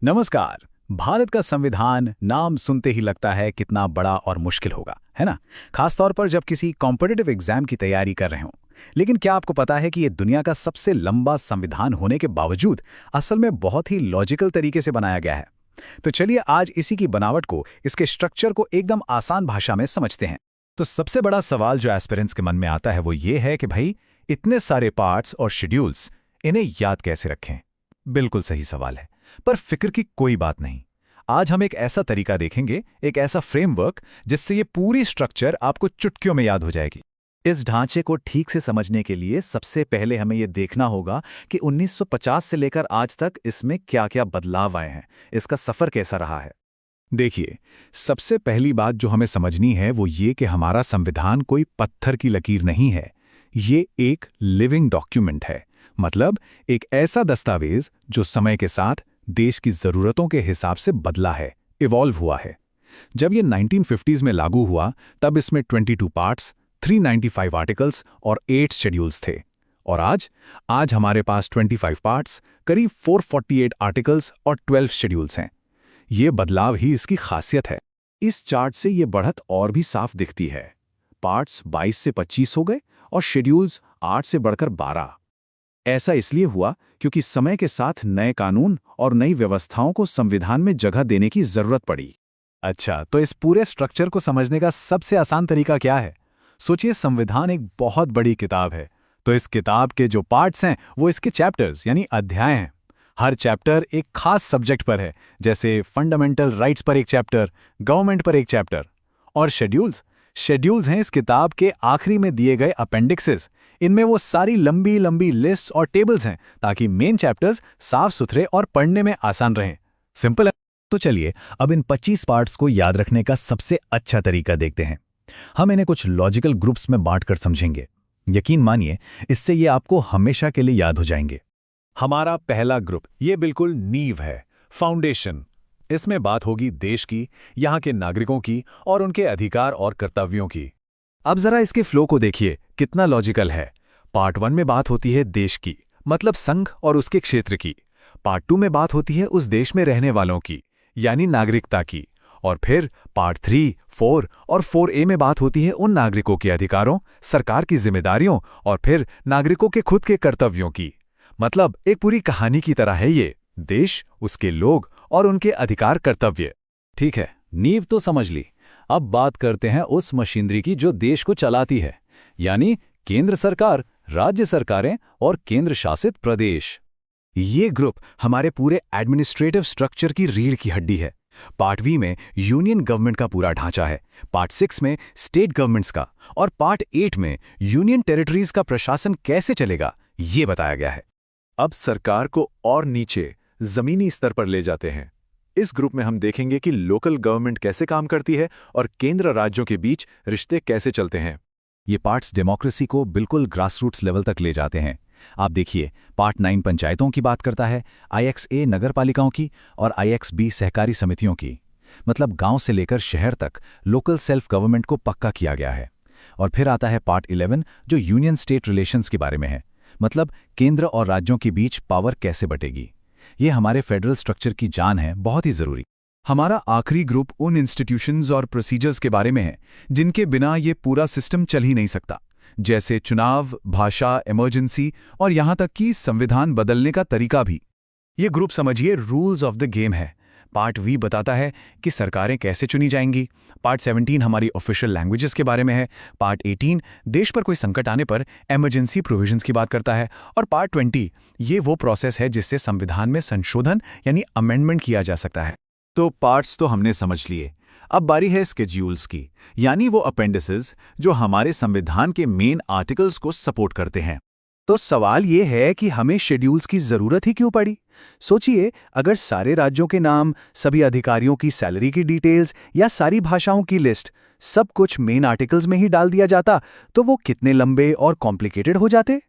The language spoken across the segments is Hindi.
नमस्कार। भारत का संविधान नाम सुनते ही लगता है कितना बड़ा और मुश्किल होगा, है ना? खासतौर पर जब किसी कॉम्पिटिटिव एग्जाम की तैयारी कर रहे हों। लेकिन क्या आपको पता है कि ये दुनिया का सबसे लंबा संविधान होने के बावजूद असल में बहुत ही लॉजिकल तरीके से बनाया गया है? तो चलिए आज इसी की बनावट को, इसके स्ट्रक्चर को एकदम आसान भाषा में समझते हैं। तो सबसे बड़ा सवाल जो एस्पिरेंट्स के मन में आता है वो ये है कि भाई इतने सारे पार्ट्स और शेड्यूल्स, इन्हें याद कैसे रखें? बिल्कुल सही सवाल है, पर फिक्र की कोई बात नहीं। आज हम एक ऐसा तरीका देखेंगे, एक ऐसा फ्रेमवर्क जिससे ये पूरी स्ट्रक्चर आपको चुटकियों में याद हो जाएगी। इस ढांचे को ठीक से समझने के लिए सबसे पहले हमें ये देखना होगा कि 1950 से लेकर आज तक इसमें क्या-क्या बदलाव आए हैं, इसका सफर कैसा रहा है। देखिए, सबसे पहली बात जो हमें समझनी है वो ये कि हमारा संविधान कोई पत्थर की लकीर नहीं है। ये एक लिविंग डॉक्यूमेंट है, मतलब एक ऐसा दस्तावेज जो समय के साथ देश की जरूरतों के हिसाब से बदला है, इवॉल्व हुआ है। जब ये 1950s में लागू हुआ तब इसमें 22 पार्ट्स, 395 आर्टिकल्स और 8 शेड्यूल्स थे। और आज हमारे पास 25 पार्ट्स, करीब 448 आर्टिकल्स और 12 शेड्यूल्स हैं। ये बदलाव ही इसकी खासियत है। इस चार्ट से ये बढ़त और भी साफ दिखती है। पार्ट्स 22 से 25 हो गए और शेड्यूल्स 8 से बढ़कर 12। ऐसा इसलिए हुआ क्योंकि समय के साथ नए कानून और नई व्यवस्थाओं को संविधान में जगह देने की जरूरत पड़ी। अच्छा, तो इस पूरे स्ट्रक्चर को समझने का सबसे आसान तरीका क्या है? सोचिए, संविधान एक बहुत बड़ी किताब है, तो इस किताब के जो पार्ट्स हैं वो इसके चैप्टर्स यानी अध्याय हैं। हर चैप्टर एक खास सब्जेक्ट पर है, जैसे फंडामेंटल राइट्स पर एक चैप्टर, गवर्नमेंट पर एक चैप्टर। और शेड्यूल्स हैं इस किताब के आखिरी में दिए गए अपेंडिक्सेस। इनमें वो सारी लंबी लंबी लिस्ट्स और टेबल्स हैं ताकि मेन चैप्टर्स साफ सुथरे और पढ़ने में आसान रहें। सिंपल है। तो चलिए अब इन 25 पार्ट्स को याद रखने का सबसे अच्छा तरीका देखते हैं। हम इन्हें कुछ लॉजिकल ग्रुप्स में बांटकर समझेंगे। यकीन मानिए, इससे ये आपको हमेशा के लिए याद हो जाएंगे। हमारा पहला ग्रुप ये बिल्कुल नींव है, फाउंडेशन। इसमें बात होगी देश की, यहाँ के नागरिकों की और उनके अधिकार और कर्तव्यों की। अब जरा इसके फ्लो को देखिए, कितना लॉजिकल है। पार्ट 1 में बात होती है देश की, मतलब संघ और उसके क्षेत्र की। पार्ट 2 में बात होती है उस देश में रहने वालों की, यानी नागरिकता की। और फिर पार्ट 3, 4 और 4A में बात होती है उन नागरिकों के अधिकारों, सरकार की जिम्मेदारियों और फिर नागरिकों के खुद के कर्तव्यों की। मतलब एक पूरी कहानी की तरह है ये, देश, उसके लोग और उनके अधिकार कर्तव्य। ठीक है, नींव तो समझ ली। अब बात करते हैं उस मशीनरी की जो देश को चलाती है, यानी केंद्र सरकार, राज्य सरकारें और केंद्र शासित प्रदेश। ये ग्रुप हमारे पूरे एडमिनिस्ट्रेटिव स्ट्रक्चर की रीढ़ की हड्डी है। पार्ट वी में यूनियन गवर्नमेंट का पूरा ढांचा है, पार्ट 6 में स्टेट गवर्नमेंट्स का और पार्ट 8 में यूनियन टेरिटरीज का प्रशासन कैसे चलेगा ये बताया गया है। अब सरकार को और नीचे जमीनी स्तर पर ले जाते हैं। इस ग्रुप में हम देखेंगे कि लोकल गवर्नमेंट कैसे काम करती है और केंद्र राज्यों के बीच रिश्ते कैसे चलते हैं। ये पार्ट्स डेमोक्रेसी को बिल्कुल ग्रासरूट्स लेवल तक ले जाते हैं। आप देखिए, पार्ट 9 पंचायतों की बात करता है, IXA नगरपालिकाओं की और IXB सहकारी समितियों की। मतलब गांव से लेकर शहर तक लोकल सेल्फ गवर्नमेंट को पक्का किया गया है। और फिर आता है पार्ट 11 जो यूनियन स्टेट रिलेशंस के बारे में है, मतलब केंद्र और राज्यों के बीच पावर कैसे बटेगी। ये हमारे फेडरल स्ट्रक्चर की जान है, बहुत ही जरूरी। हमारा आखिरी ग्रुप उन इंस्टीट्यूशंस और प्रोसीजर्स के बारे में है जिनके बिना ये पूरा सिस्टम चल ही नहीं सकता, जैसे चुनाव, भाषा, इमरजेंसी और यहाँ तक कि संविधान बदलने का तरीका भी। ये ग्रुप समझिए रूल्स ऑफ द गेम है। पार्ट वी बताता है कि सरकारें कैसे चुनी जाएंगी। पार्ट 17 हमारी ऑफिशियल लैंग्वेजेस के बारे में है। पार्ट 18 देश पर कोई संकट आने पर इमरजेंसी प्रोविजंस की बात करता है। और पार्ट 20 ये वो प्रोसेस है जिससे संविधान में संशोधन यानी अमेंडमेंट किया जा सकता है। तो पार्ट्स तो हमने समझ लिए। अब बारी है स्केड्यूल्स की, यानी वो अपेंडिसेस जो हमारे संविधान के मेन आर्टिकल्स को सपोर्ट करते हैं। तो सवाल ये है कि हमें शेड्यूल्स की जरूरत ही क्यों पड़ी? सोचिए, अगर सारे राज्यों के नाम, सभी अधिकारियों की सैलरी की डिटेल्स या सारी भाषाओं की लिस्ट सब कुछ मेन आर्टिकल्स में ही डाल दिया जाता तो वो कितने लंबे और कॉम्प्लिकेटेड हो जाते।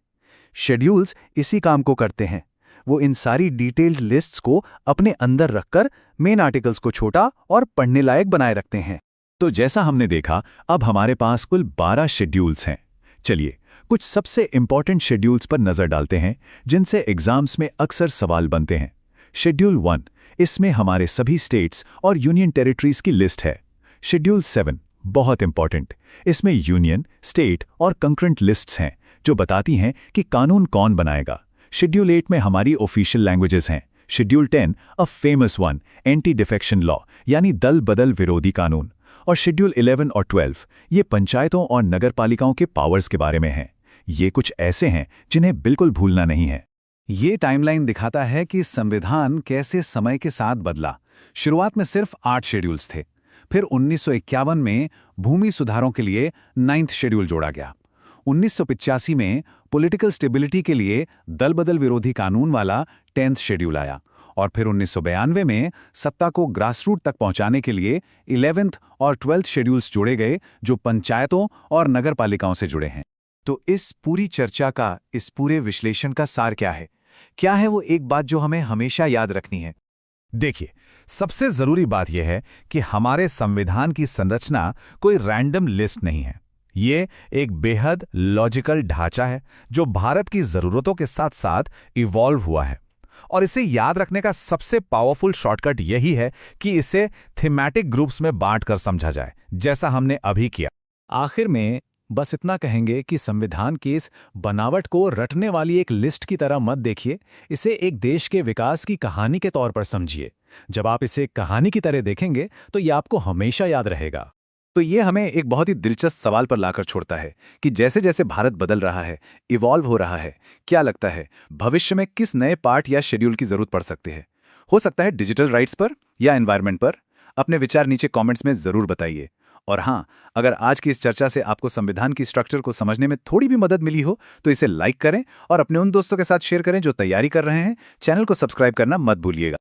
शेड्यूल्स इसी काम को करते हैं। वो इन सारी डिटेल्ड लिस्ट्स को अपने अंदर रखकर मेन आर्टिकल्स को छोटा और पढ़ने लायक बनाए रखते हैं। तो जैसा हमने देखा, अब हमारे पास कुल 12 शेड्यूल्स हैं। चलिए कुछ सबसे इंपॉर्टेंट शेड्यूल्स पर नजर डालते हैं जिनसे एग्जाम्स में अक्सर सवाल बनते हैं। शेड्यूल 1 इसमें हमारे सभी स्टेट्स और यूनियन टेरिटरीज की लिस्ट है। शेड्यूल 7 बहुत इंपॉर्टेंट। इसमें यूनियन, स्टेट और कंकरेंट लिस्ट्स हैं जो बताती हैं कि कानून कौन बनाएगा। शेड्यूल 8 में हमारी ऑफिशियल लैंग्वेजेस हैं। Schedule 10 a famous one, anti defection law यानी दल बदल विरोधी कानून। और शेड्यूल 11 और 12 ये पंचायतों और नगरपालिकाओं के पावर्स के बारे में हैं। ये कुछ ऐसे हैं जिन्हें बिल्कुल भूलना नहीं है। ये टाइमलाइन दिखाता है कि संविधान कैसे समय के साथ बदला। शुरुआत में सिर्फ 8 शेड्यूल्स थे। फिर 1951 में भूमि सुधारों के लिए 9th शेड्यूल जोड़ा गया। 1985 में पॉलिटिकल स्टेबिलिटी के लिए दल बदल विरोधी कानून वाला 10th शेड्यूल आया। और फिर 1992 में सत्ता को ग्रासरूट तक पहुंचाने के लिए 11th और 12th शेड्यूल्स जोड़े गए जो पंचायतों और नगरपालिकाओं से जुड़े हैं। तो इस पूरी चर्चा का, इस पूरे विश्लेषण का सार क्या है? क्या है वो एक बात जो हमें हमेशा याद रखनी है? देखिए, सबसे जरूरी बात यह है कि हमारे संविधान की संरचना कोई रैंडम लिस्ट नहीं है। ये एक बेहद लॉजिकल ढांचा है जो भारत की जरूरतों के साथ साथ इवॉल्व हुआ है। और इसे याद रखने का सबसे पावरफुल शॉर्टकट यही है कि इसे थीमैटिक ग्रुप्स में बांटकर समझा जाए, जैसा हमने अभी किया। आखिर में बस इतना कहेंगे कि संविधान की इस बनावट को रटने वाली एक लिस्ट की तरह मत देखिए, इसे एक देश के विकास की कहानी के तौर पर समझिए। जब आप इसे कहानी की तरह देखेंगे तो ये आपको हमेशा याद रहेगा। तो ये हमें एक बहुत ही दिलचस्प सवाल पर लाकर छोड़ता है कि जैसे जैसे भारत बदल रहा है, इवॉल्व हो रहा है, क्या लगता है भविष्य में किस नए पार्ट या शेड्यूल की जरूरत पड़ सकती है? हो सकता है डिजिटल राइट्स पर या एनवायरनमेंट पर? अपने विचार नीचे कमेंट्स में जरूर बताइए। और हाँ, अगर आज की इस चर्चा से आपको संविधान की स्ट्रक्चर को समझने में थोड़ी भी मदद मिली हो तो इसे लाइक करें और अपने उन दोस्तों के साथ शेयर करें जो तैयारी कर रहे हैं। चैनल को सब्सक्राइब करना मत भूलिएगा।